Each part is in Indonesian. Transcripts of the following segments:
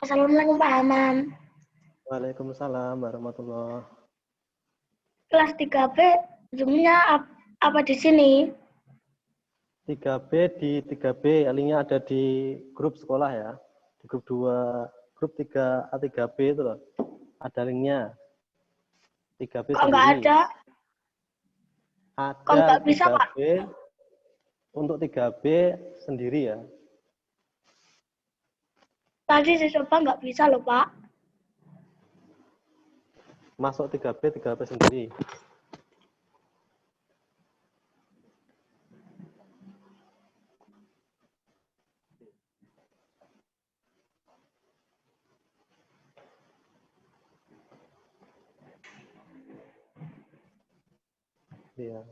Assalamualaikum Pak Hamam. Waalaikumsalam warahmatullahi. Kelas 3B Zoom-nya apa di sini? 3B di 3B, linknya ada di grup sekolah ya. Di grup 2, grup 3A 3B itu loh. Ada linknya. 3B Kok nggak sendiri. ada? Kok Ada nggak bisa 3B, Pak? untuk 3B sendiri ya. Tadi saya coba nggak bisa loh Pak. Masuk 3B sendiri. Iya.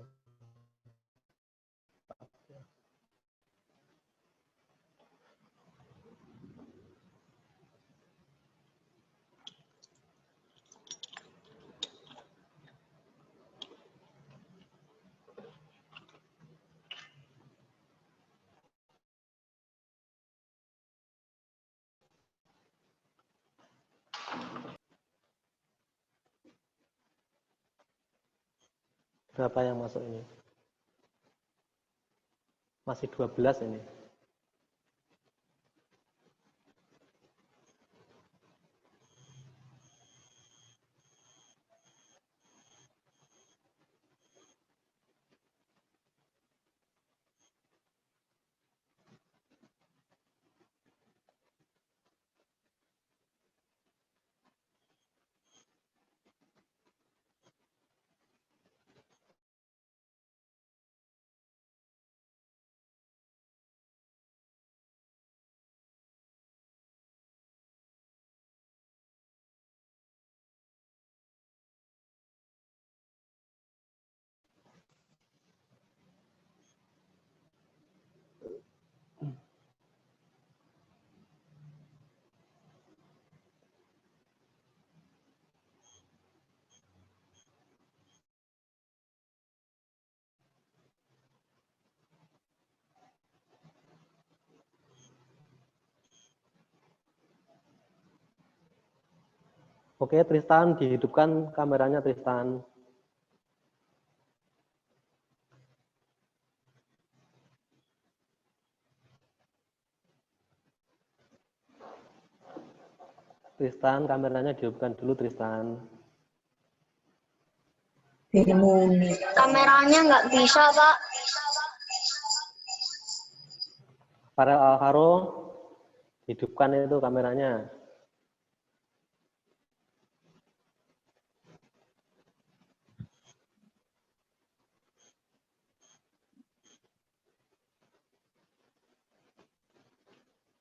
Berapa yang masuk ini? Masih 12 ini. Oke, Tristan, dihidupkan kameranya Tristan. Tristan, kameranya dihidupkan dulu Tristan. Kameranya nggak bisa Pak. Farel Alvaro, hidupkan itu kameranya.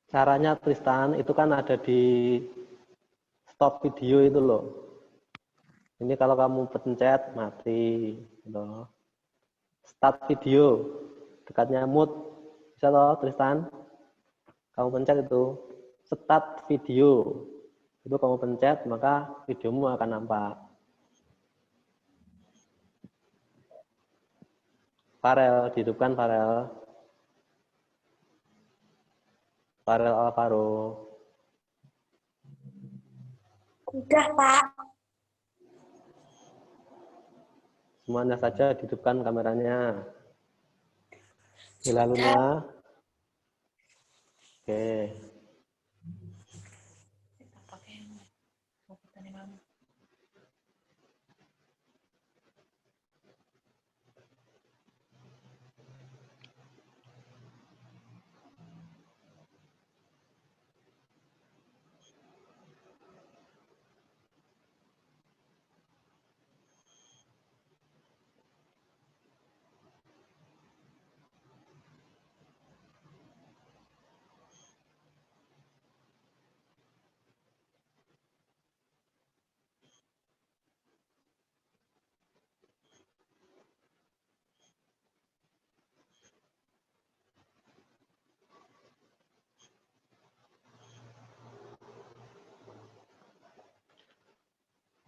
Caranya Tristan, itu kan ada di stop video itu loh. Ini kalau kamu pencet, mati. Gitu. Start video, dekatnya mute. Bisa loh Tristan? Kamu pencet itu start video. Itu kamu pencet, maka videomu akan nampak. Farel, dihidupkan Farel. Farel Alvaro. Udah, Pak. Semuanya saja dihidupkan kameranya. Hilaluna. Oke.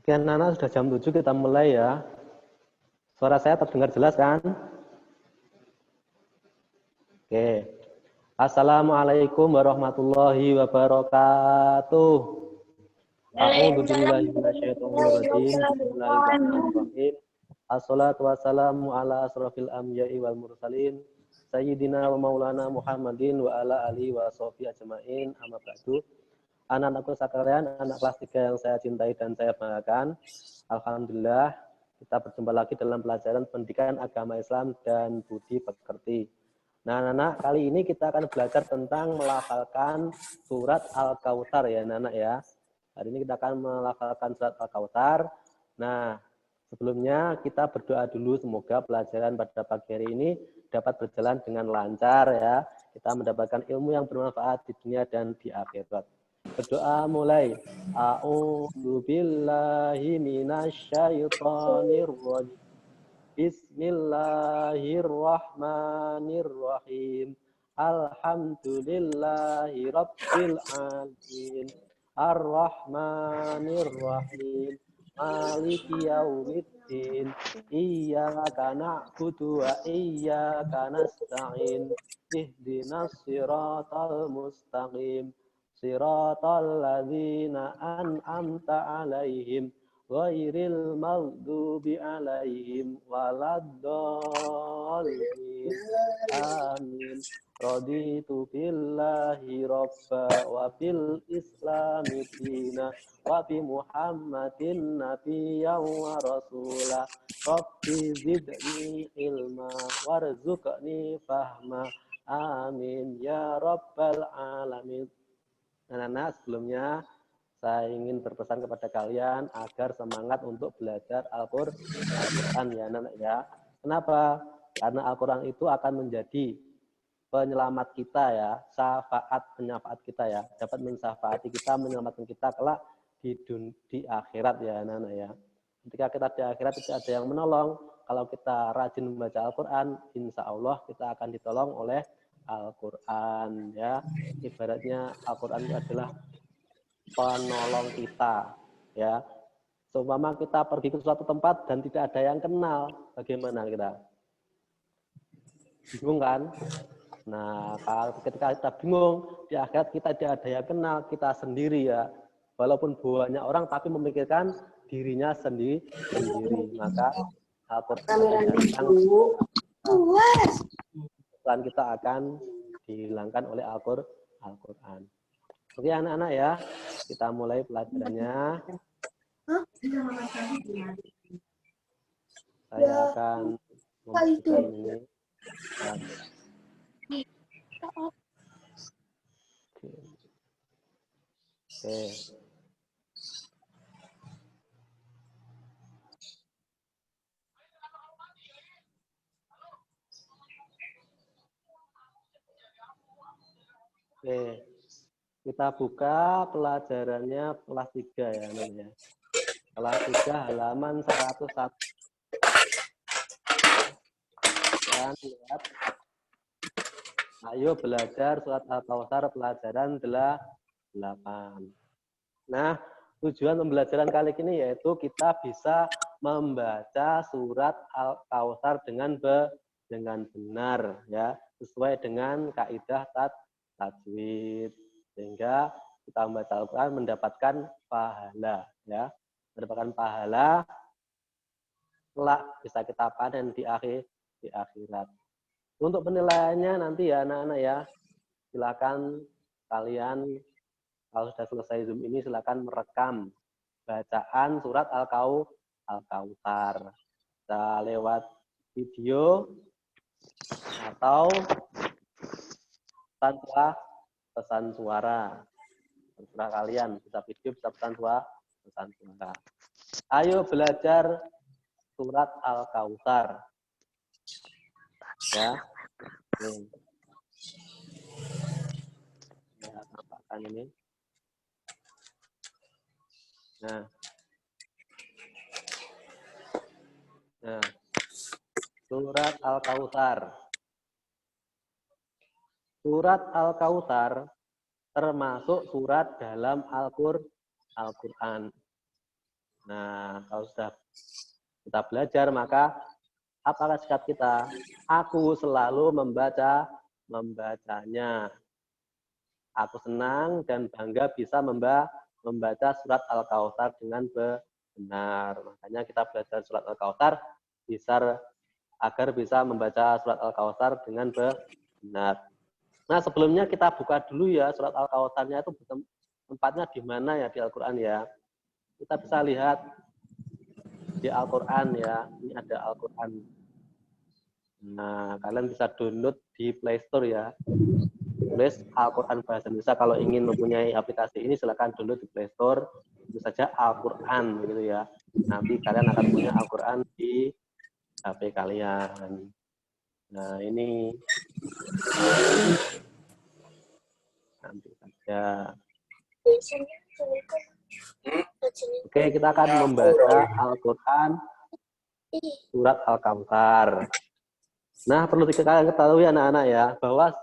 Oke, anak-anak sudah jam 7 kita mulai ya. Suara saya terdengar jelas kan? Oke. Assalamualaikum warahmatullahi wabarakatuh. A'udzu billahi minasyaitonir rajim. Bismillahirrahmanirrahim. Assalatu wassalamu ala asrofil anbiya'i wal mursalin sayyidina wa maulana Muhammadin wa ala alihi wa sahbihi ajmain. Amma ba'du. Anak-anakku sekalian, anak kelas 3 yang saya cintai dan saya banggakan. Alhamdulillah, kita berjumpa lagi dalam pelajaran pendidikan agama Islam dan budi pekerti. Nah, anak-anak, kali ini kita akan belajar tentang melafalkan surat Al-Kautsar ya, anak-anak ya. Hari ini kita akan melafalkan surat Al-Kautsar. Nah, sebelumnya kita berdoa dulu semoga pelajaran pada pagi hari ini dapat berjalan dengan lancar ya. Kita mendapatkan ilmu yang bermanfaat di dunia dan di akhirat. Berdoa mulai. A'udzu billahi minasyaitonir rajim. Bismillahirrahmanirrahim. Alhamdulillahi rabbil alamin. Ar-Rahmanir-Rahim. Maliki yaumiddin. Iyyaka na'budu wa iyyaka nasta'in. Ihdinas siratal mustaqim. Siratal ladzina an'amta 'alaihim ghairil maghdubi 'alaihim waladdallin. Amin. Raditu billahi rabba wa bil islami dina wa bi Muhammadin nabiyyan wa rasula. Rabbi zidni ilma warzuqni fahma. Amin ya rabbal alamin. Anak-anak, sebelumnya saya ingin berpesan kepada kalian agar semangat untuk belajar Al-Quran ya anak-anak ya. Kenapa? Karena Al-Quran itu akan menjadi penyelamat kita ya, penyafaat kita ya, dapat mensyafaati kita, menyelamatkan kita kelak di akhirat ya anak-anak ya. Ketika kita di akhirat tidak ada yang menolong, kalau kita rajin membaca Al-Quran, insya Allah kita akan ditolong oleh Al-Quran ya. Ibaratnya Al-Quran itu adalah penolong kita ya. Seumpama kita pergi ke suatu tempat dan tidak ada yang kenal, bagaimana kita? Bingung kan? Nah, kalau ketika kita bingung, di akhirat kita tidak ada yang kenal, kita sendiri ya. Walaupun banyak orang tapi memikirkan dirinya sendiri. Maka Al-Quran kita akan dihilangkan oleh Al-Quran. Oke anak-anak ya, kita mulai pelajarannya. Saya akan membuka ini. Oke. Oke, kita buka pelajarannya kelas 3 ya namanya. Kelas 3 halaman 101. Dan lihat Ayo belajar surat Al-Kautsar pelajaran 8. Nah, tujuan pembelajaran kali ini yaitu kita bisa membaca surat Al-Kautsar dengan benar ya, sesuai dengan kaidah tajwid, sehingga kita membaca Al-Quran mendapatkan pahala ya, mendapatkan pahala kelak bisa kita panen di akhirat. Untuk penilaiannya nanti ya anak-anak ya, silakan kalian kalau sudah selesai Zoom ini silakan merekam bacaan surat Al-Kautsar. Bisa lewat video atau pesan suara. Terserah kalian, bisa video, bisa pesan suara. Ayo belajar surat Al-Kautsar. Ya. Nah, tampakkan ini. Nah, surat Al-Kautsar. Surat Al-Kautsar termasuk surat dalam Al-Quran. Nah, kalau sudah kita belajar, maka apakah sikap kita? Aku selalu membacanya. Aku senang dan bangga bisa membaca surat Al-Kautsar dengan benar. Makanya kita belajar surat Al-Kautsar agar bisa membaca surat Al-Kautsar dengan benar. Nah, sebelumnya kita buka dulu ya surat Al-Kautsarnya itu tempatnya di mana ya di Al-Quran ya. Kita bisa lihat di Al-Quran ya. Ini ada Al-Quran. Nah, kalian bisa download di Play Store ya. Tulis Al-Quran bahasa Indonesia. Kalau ingin mempunyai aplikasi ini silakan download di Play Store. Itu saja Al-Quran gitu ya. Nanti kalian akan punya Al-Quran di HP kalian. Nah, ini nanti saja. Oke, kita akan membaca Al-Quran surat Al-Kautsar. Nah, perlu kalian ketahui anak-anak ya, bahwa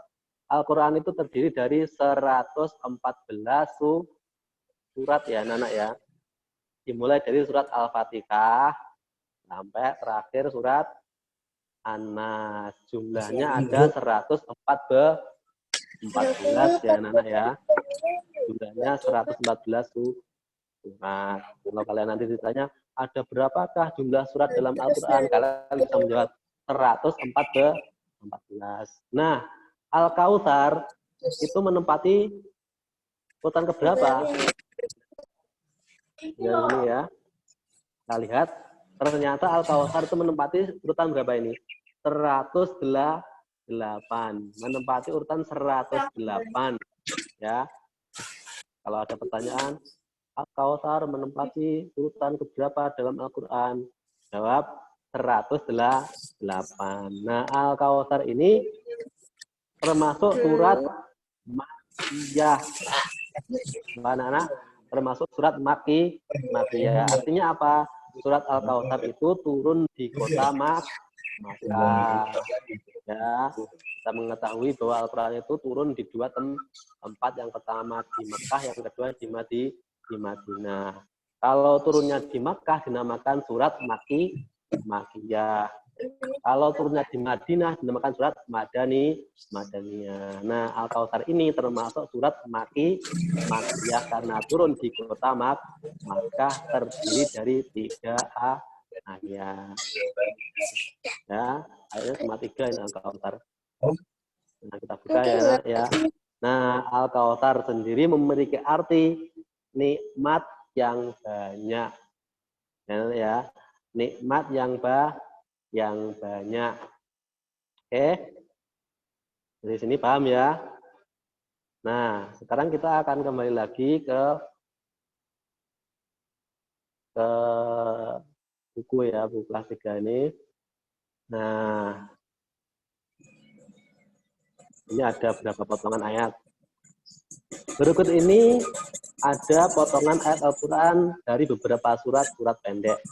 Al-Quran itu terdiri dari 114 surat ya anak-anak ya. Dimulai dari surat Al-Fatihah sampai terakhir surat An-Nas. Jumlahnya ada 114 ya anak-anak ya. Jumlahnya 114 surat. Kalau kalian nanti ditanya, ada berapakah jumlah surat dalam Al-Quran? Kalian bisa menjawab 114. Nah, Al-Kautsar itu menempati urutan keberapa? Ya, ini ya. Kita lihat, ternyata Al-Kautsar itu menempati urutan berapa ini? 108. Menempati urutan 108. Ya. Kalau ada pertanyaan, Al-Kautsar menempati urutan keberapa dalam Al-Quran? Jawab 108. Nah, Al-Kautsar ini termasuk surat Makkiyah. Anak-anak, termasuk surat Makkiyah. Artinya apa? Surat Al-Kautsar itu turun di kota Makkah. Ya, kita mengetahui bahwa Al-Quran itu turun di dua tempat. Yang pertama di Mekah, yang kedua di Madinah. Kalau turunnya di Makkah dinamakan surat Makkiyah. Kalau turunnya di Madinah dinamakan surat Madaniyah. Nah, Al-Kautsar ini termasuk surat Makkiyah karena turun di kota Makkah, terdiri dari 3 ayat. Ya, ayatnya cuma 3 ini Al-Kautsar. Nah, kita buka ya. Nah, Al-Kautsar sendiri memiliki arti nikmat yang banyak. Ya, nikmat yang banyak. Oke. Dari sini paham ya? Nah, sekarang kita akan kembali lagi ke buku ya, buku kelas 3 ini. Nah, ini ada beberapa potongan ayat. Berikut ini ada potongan ayat Al-Quran dari beberapa surat pendek.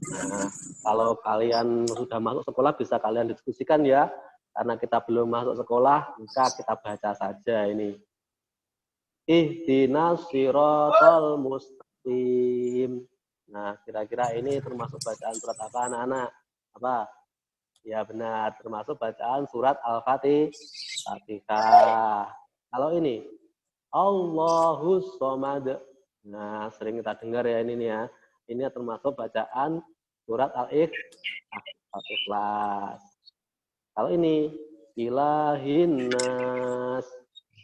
Nah, kalau kalian sudah masuk sekolah bisa kalian diskusikan ya. Karena kita belum masuk sekolah, maka kita baca saja ini. Ihdinas siratal mustaqim. Nah, kira-kira ini termasuk bacaan surat apa anak-anak? Apa? Ya benar, termasuk bacaan surat Al-Fatihah. Kalau ini, Allahus Somad. Nah, sering kita dengar ya ini nih ya. Ini termasuk bacaan surat Al-Ikhlas. Kalau ini, Ilahin Nas.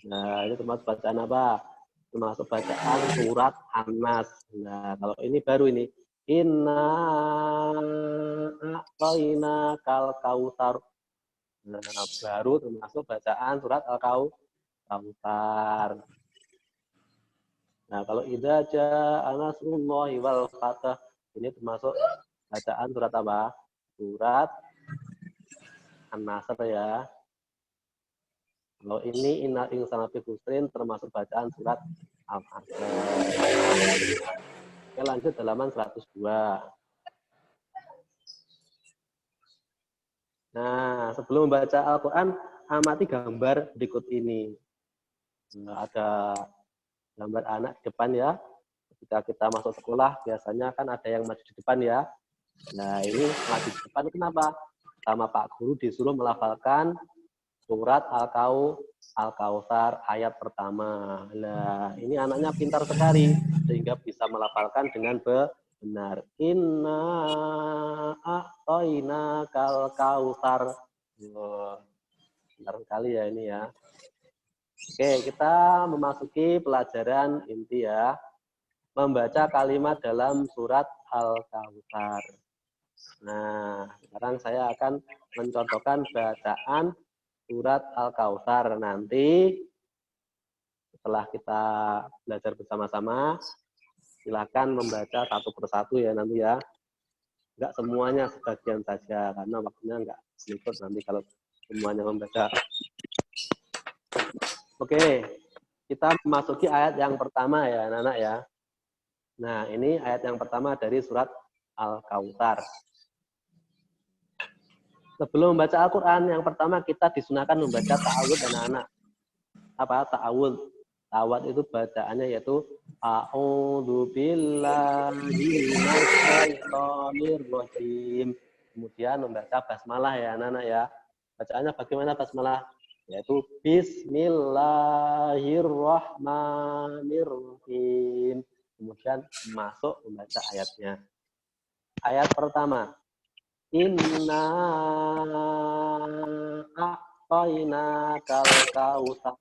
Nah, ini termasuk bacaan apa? Termasuk bacaan surat An-Nas. Nah, kalau ini baru ini. Inna a'tayna kal kautsar. Nah, baru termasuk bacaan surat Al-Kautsar. Nah, kalau idza jaa nasrullahi wal fath, ini termasuk bacaan surat apa? Surat An-Nasr ya. Kalau ini innal insana fi khusrin termasuk bacaan surat Al-Asr. Oke, lanjut halaman 102. Nah, sebelum membaca Al-Quran, amati gambar berikut ini. Nah, ada gambar anak di depan ya. Ketika kita masuk sekolah, biasanya kan ada yang maju di depan ya. Nah, ini maju di depan kenapa? Sama Pak Guru disuruh melafalkan surat Al-Kautsar ayat pertama. Nah, ini anaknya pintar sekali sehingga bisa melafalkan dengan benar. Inna a'tayna kal kautsar. Benar sekali ya ini ya. Oke, kita memasuki pelajaran inti ya. Membaca kalimat dalam surat Al-Kautsar. Nah, sekarang saya akan mencontohkan bacaan surat Al-Kautsar. Nanti setelah kita belajar bersama-sama, silakan membaca satu persatu ya nanti ya. Enggak semuanya, sebagian saja, karena waktunya enggak ikut nanti kalau semuanya membaca. Oke, kita memasuki ayat yang pertama ya anak-anak ya. Nah, ini ayat yang pertama dari surat Al-Kautsar. Sebelum membaca Al-Quran, yang pertama kita disunahkan membaca ta'awud anak-anak. Apa ta'awud? Ta'awud itu bacaannya yaitu A'udzu billahi minasyaitonir rajim. Kemudian membaca basmalah ya anak-anak ya. Bacaannya bagaimana basmalah? Yaitu Bismillahirrahmanirrahim. Kemudian masuk membaca ayatnya. Ayat pertama. Inna a'tayna kal kautsar.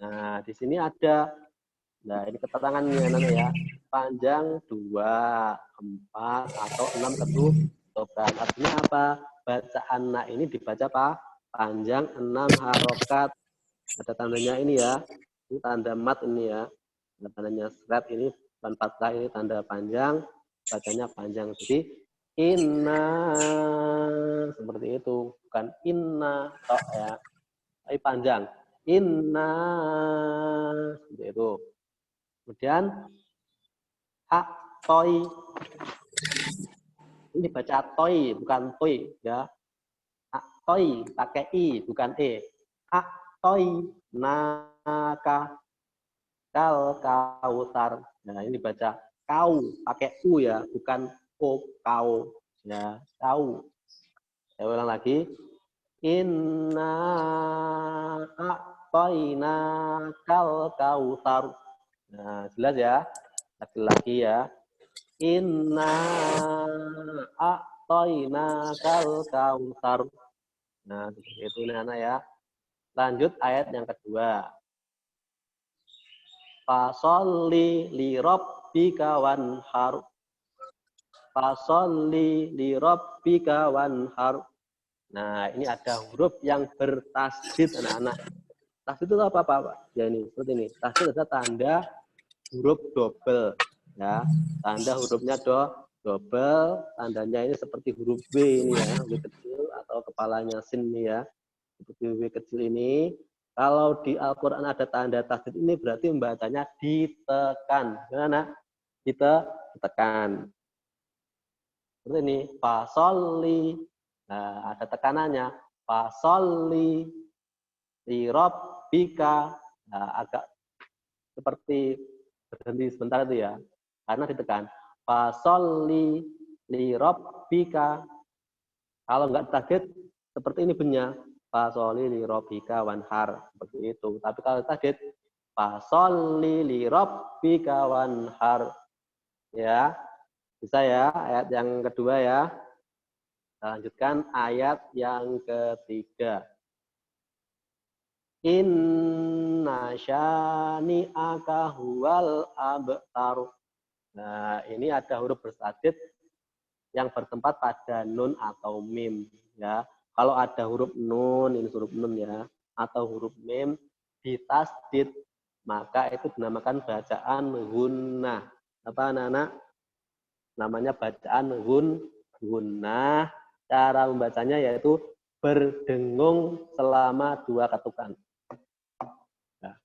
Nah, di sini ada, nah ini keterangannya Nana ya, panjang 2, 4, atau 6 ketutupan. Artinya apa? Bacaan na ini dibaca apa? Panjang 6 harokat. Ada tandanya ini ya, ini tanda mat ini ya. Ada tandanya serat ini, dan fathah ini tanda panjang, bacanya panjang. Jadi inna seperti itu, bukan inna tok ya, tapi panjang. Inna seperti itu. Kemudian toy ini baca toy bukan toy ya. Toy pakai i bukan e. Toy naka kal kautsar. Nah ini baca kau pakai u ya, bukan o kau ya, kau. Saya ulang lagi. Inna a'tayna kal kautsar. Nah, jelas ya. Lagi-lagi ya. Inna a'tayna kal kautsar. Nah, seperti itu nih anak ya. Lanjut ayat yang kedua. Fasholli li rabbika wanhar. Fasholli li rabbika wanhar. Nah, ini ada huruf yang bertasdid anak-anak. Tasdid itu apa Pak? Ya ini, seperti ini. Tasdid adalah tanda huruf double ya. Tanda hurufnya double, tandanya ini seperti huruf W ini ya, W kecil atau kepalanya sin ini ya. Seperti W kecil ini. Kalau di Al-Qur'an ada tanda tasdid ini berarti membacanya ditekan. Gimana? Ditekan. Seperti ini, fasolli. Nah, ada tekanannya. Fasholli li rabbika. Nah, agak seperti berhenti sebentar itu ya. Karena ditekan. Fasholli li rabbika. Kalau enggak target seperti ini bunyinya. Fasholli li rabbika wanhar. Seperti itu. Tapi kalau target fasholli li rabbika wanhar. Ya. Bisa ya, ayat yang kedua ya. Kita lanjutkan ayat yang ketiga. Inna syani'aka huwal abtar. Nah, ini ada huruf bersadid yang bertempat pada nun atau mim ya. Kalau ada huruf nun, ini huruf nun ya, atau huruf mim ditasdid, maka itu dinamakan bacaan gunnah. Apa anak-anak? Namanya bacaan gunnah. Cara membacanya yaitu berdengung selama 2 ketukan. Nah,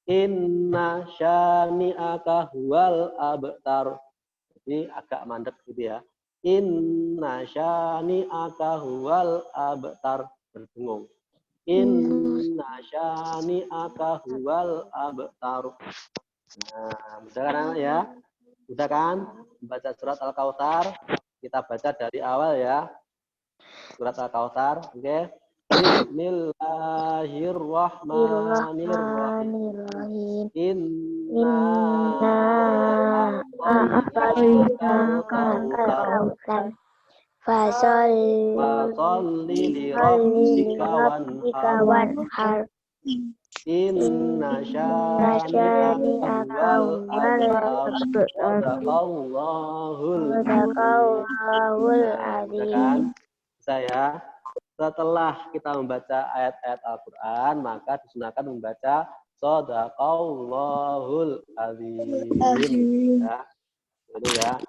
inna syani'aka huwal abtar. Jadi agak mandek gitu ya. Inna syani'aka huwal abtar. Berdengung. Inna syani'aka huwal abtar. Nah, mudah kan anak ya? Mudah kan? Baca surat Al-Kautsar. Kita baca dari awal ya. Surat Al-Kautsar. Oke. Bismillahirrahmanirrahim. Inna a'tainakal kautsar. Fasolli li rabbika wanhar. Inna syani'aka huwal abtar. Sadaqallahul azim. Saya setelah kita membaca ayat-ayat Al-Qur'an, maka disunahkan membaca Sadaqallahul azim. Ya. Itu ya.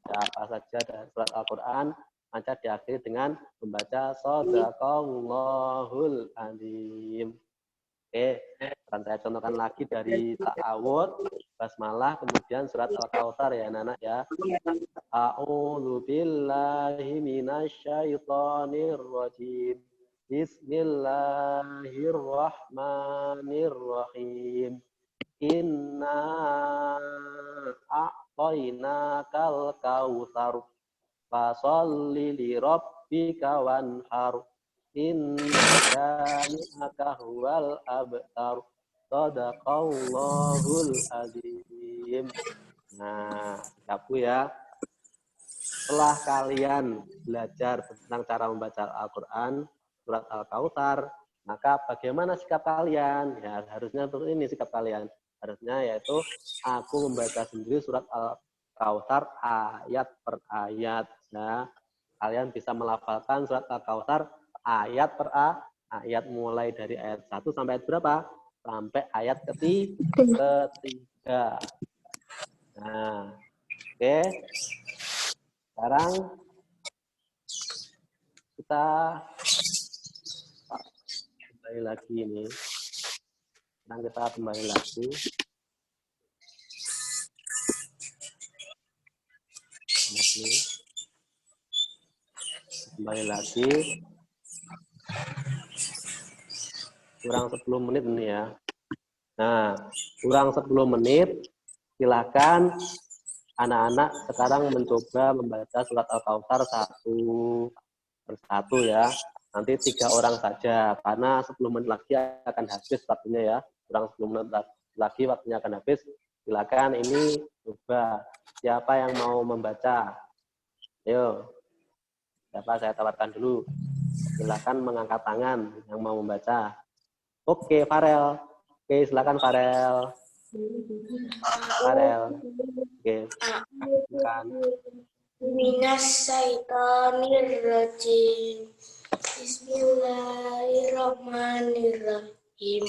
Apa saja dari surat Al-Qur'an, maka diakhiri dengan membaca Sadaqallahul azim. Oke, akan saya contohkan lagi dari ta'awud, basmalah, kemudian surat Al-Kautsar ya anak-anak ya. A'udzu billahi minasyaitonir rajim. Bismillahirrahmanirrahim. Inna a'tainakal kautsar. Fasholli li rabbika wanhar. Inna syani'aka huwal abtar. Sadaqallahul azim. Nah, Ibu ya. Setelah kalian belajar tentang cara membaca Al-Qur'an, surat Al-Kautsar, maka bagaimana sikap kalian? Ya, harusnya seperti ini sikap kalian. Harusnya yaitu aku membaca sendiri surat Al-Kautsar ayat per ayat. Ya. Kalian bisa melafalkan surat Al-Kautsar ayat per ayat, mulai dari ayat 1 sampai ayat berapa? Sampai ayat ketiga. Nah, oke. Sekarang kita kembali lagi ini. Sekarang kita kembali lagi. Kembali lagi. Kurang 10 menit ini ya. Nah, kurang 10 menit, silakan anak-anak sekarang mencoba membaca surat Al-Kautsar satu persatu ya. Nanti 3 orang saja, karena 10 menit lagi akan habis waktunya ya. Kurang 10 menit lagi waktunya akan habis. Silakan ini coba. Siapa yang mau membaca? Ayo. Siapa saya tawarkan dulu. Silakan mengangkat tangan yang mau membaca. Oke, Farel. Oke, silakan Farel. Farel. Oke. Silakan. Minasyaitonirrajim. Bismillahirrahmanirrahim.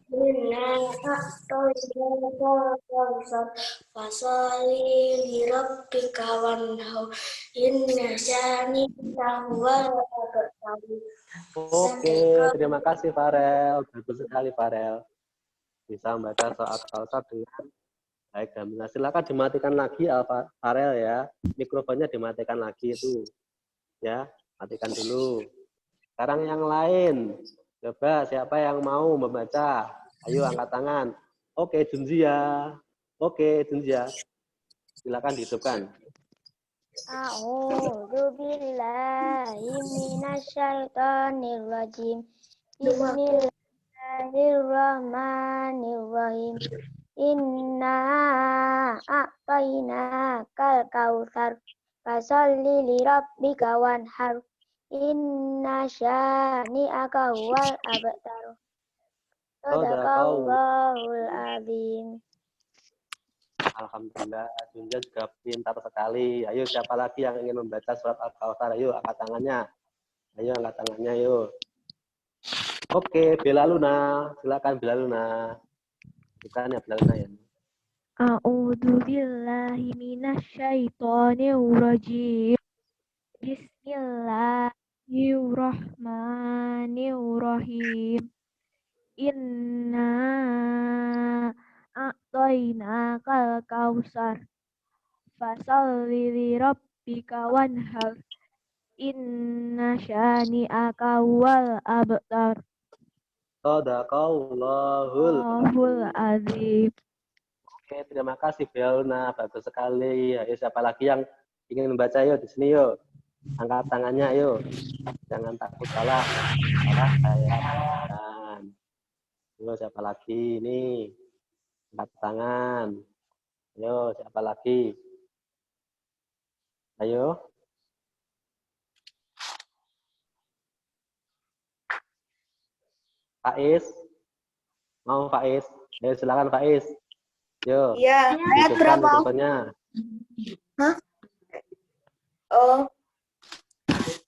Inna a'tainakal kautsar. Fasholli li rabbika wanhar. Inna syani'aka huwal abtar. Oke, terima kasih Farel. Bagus sekali Farel. Bisa membaca surat Al-Kautsar dengan baik. Alhamdulillah. Silakan dimatikan lagi Farel ya. Mikrofonnya dimatikan lagi itu. Ya, matikan dulu. Sekarang yang lain. Coba siapa yang mau membaca? Ayo angkat tangan. Oke, Junzia. Oke, Junzia. Silakan dihidupkan. A'udzu billahi minasyaitonir rajim. Bismillahirrahmanirrahim. Inna a'tainakal kautsar fasholli lirabbika wanhar. Inna syani'aka huwal abtar. Sadaqallahul azim. Alhamdulillah, Junzia juga pintar sekali. Ayo, siapa lagi yang ingin membaca surat Al-Kautsar? Ayo, angkat tangannya. Ayo, angkat tangannya, yuk. Oke, Bella Luna. Silakan, Bella Luna. Bukan ya, Bella Luna ya. A'udzu billahi minasyaitonir rajim. Bismillahirrahmanirrahim. Inna a'tainakal kautsar fasholli lirabbika wanhar. Inna syani'aka huwal abtar. Shadaqallahul Azim. Oke, terima kasih Bella Luna. Bagus sekali. Ayo, siapa lagi yang ingin membaca? Yuk, di sini yuk. Angkat tangannya, yuk. Jangan takut salah. Salah saya bacakan. Ayo, siapa lagi? Ini. Angkat tangan. Ayo, siapa lagi? Ayo. Faiz. Mau Faiz? Ayo, silakan Faiz. Yo. Ya, ayat hidupkan berapa? mikrofonnya. Hah? Oh.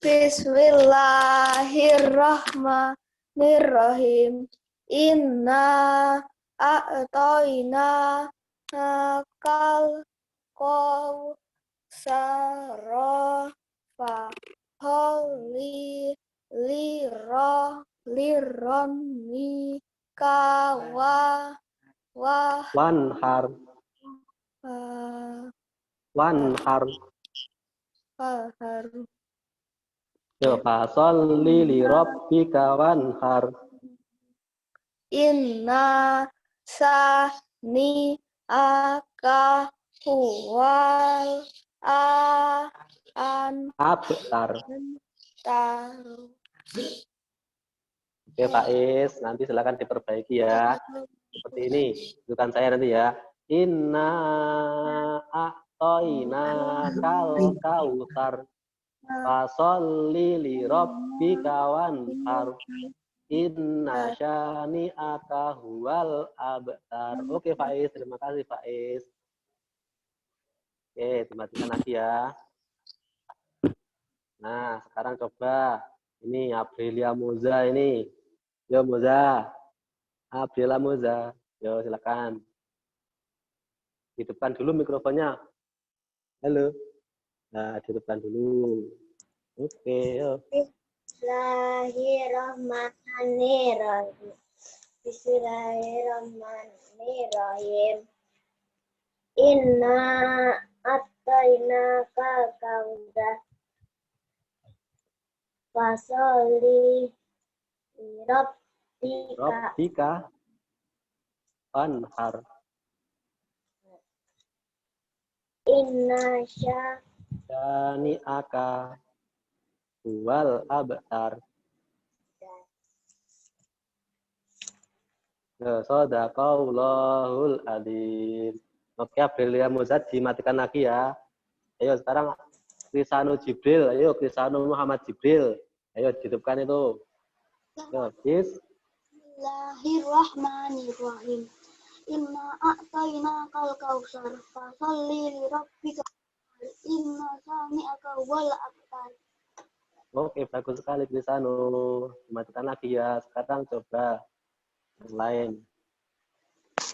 Bismillahirrahmanirrahim. Inna a'toina kal kautsara fa holi lironni kawa Wanhar. Wanhar. haru. Yo, fasholli lirabbika wanhar. Inna sani aka huwal Abtar. taru. Oke, Faiz, nanti silakan diperbaiki ya. Seperti ini, bukan saya nanti ya. Inna a'toina kal kautsar fasholli lirabbika wanhar. Inna syani'aka huwal abtar. Oke, Faiz, terima kasih Faiz. Oke, dimatikan lagi ya. Nah, sekarang coba ini Aprilia Moza ini. Yo Moza. Aprilia Moza. Yo, silakan. Hidupkan dulu mikrofonnya. Halo. Nah, hidupkan dulu. Oke, yo. Bismillahirrahmanirrahim. Bismillahirrahmanirrahim. Inna a'tainaka kautsar fasholli lirabbika Rabbika wanhar. inna Syani'aka huwal abtar. Shadaqallahul adzim. Oke, Aprilia Moza dimatikan lagi ya. Ayo sekarang Krisano Jibril. Ayo Krisano Muhammad Jibril. Ayo hidupkan itu. Yo, Bismillahirrahmanirrahim. Inna a'tainakal kautsar fasholli lirabbika inna syani'aka huwal abtar. Oke, bagus sekali Krisano. Dimatikan lagi ya. Sekarang coba yang lain.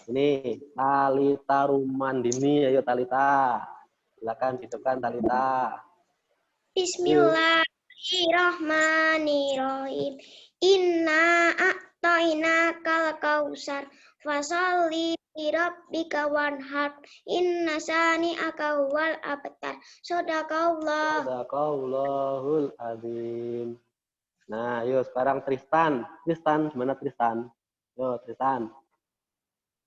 Ini Talita Rumandini. Ayo Talita. Silakan hidupkan Talita. Bismillahirrahmanirrahim. Inna a'tainakal kautsar fasholli lirabbika wanhar inna syani'aka huwal abtar. Sadaqallah. Sadaqallahul azim. Nah, yuk sekarang Tristan. Tristan, gimana Tristan? Yo, Tristan.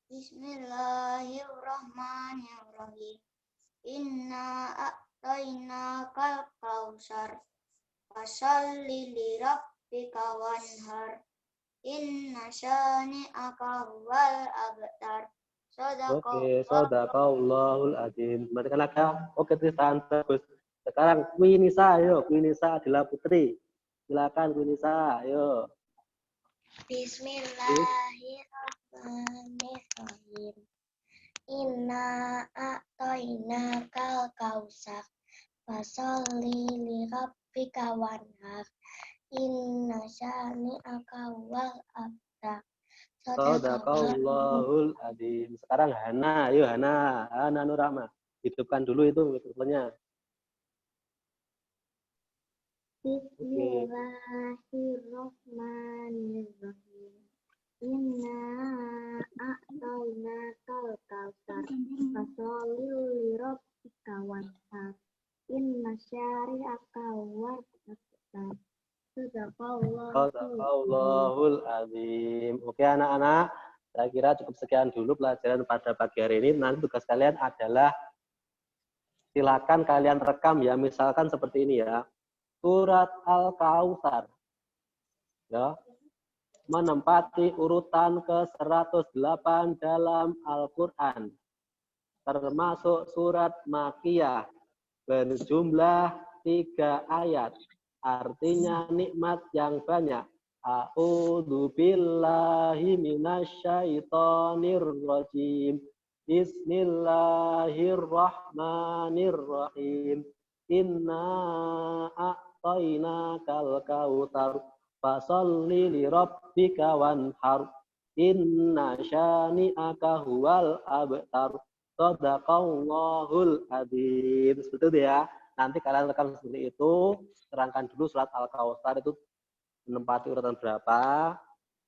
Bismillahirrahmanirrahim. Inna a'tainakal kautsar. Fasholli lirabbika wanhar. Inna syani'aka huwal abtar. Oke, sadaqallahul azim. Berarti kan ada. Oke, Tristan, bagus. Sekarang Quinisa, ayo. Quinisa adalah putri. Silakan Quinisa, ayo. Bismillahirrahmanirrahim. Inna a'tainakal kautsar. Fasholli lirabbika wanhar. Inna syani'aka huwal abtar. Sadaqallahul azim. Sekarang Hana, ayo Hana. Hana Nurahma. Hidupkan dulu itu mikrofonnya. Bismillahirrahmanirrahim. Inna a'tainakal kautsar. Fasholli lirabbika wanhar. Inna syani'aka huwal abtar. Sadaqallahul azim. Oke anak-anak, saya kira cukup sekian dulu pelajaran pada pagi hari ini. Nanti tugas kalian adalah silakan kalian rekam ya, misalkan seperti ini ya. Surat Al-Kautsar. Ya. Menempati urutan ke-108 dalam Al-Qur'an. Termasuk surat Makkiyah berjumlah 3 ayat. Artinya nikmat yang banyak. A'udzu billahi minasyaitonir rajim. Bismillahirrahmanirrahim. Inna a'tainakal kautsar. Fasholli lirabbika wanhar. Inna syani'aka huwal abtar. Sadaqallahul azim. Seperti itu ya. Nanti kalian rekam seperti itu, terangkan dulu surat Al-Kautsar itu menempati urutan berapa,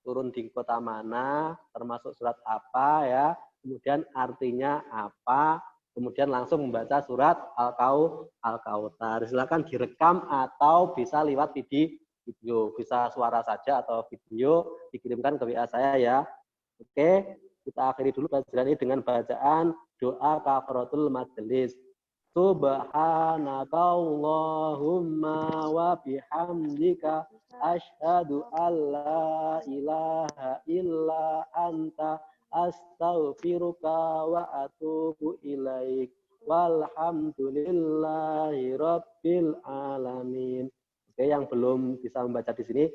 turun di kota mana, termasuk surat apa ya, kemudian artinya apa, kemudian langsung membaca surat Al-Kautsar. Silakan direkam atau bisa lewat video, bisa suara saja atau video dikirimkan ke WA saya ya. Oke, kita akhiri dulu pelajaran ini dengan bacaan doa kafaratul majelis. Subhanakallahumma wa bihamdika asyhadu an la ilaha illa anta astaghfiruka wa atubu ilaik. Walhamdulillahi rabbil alamin. Oke, yang belum bisa membaca di sini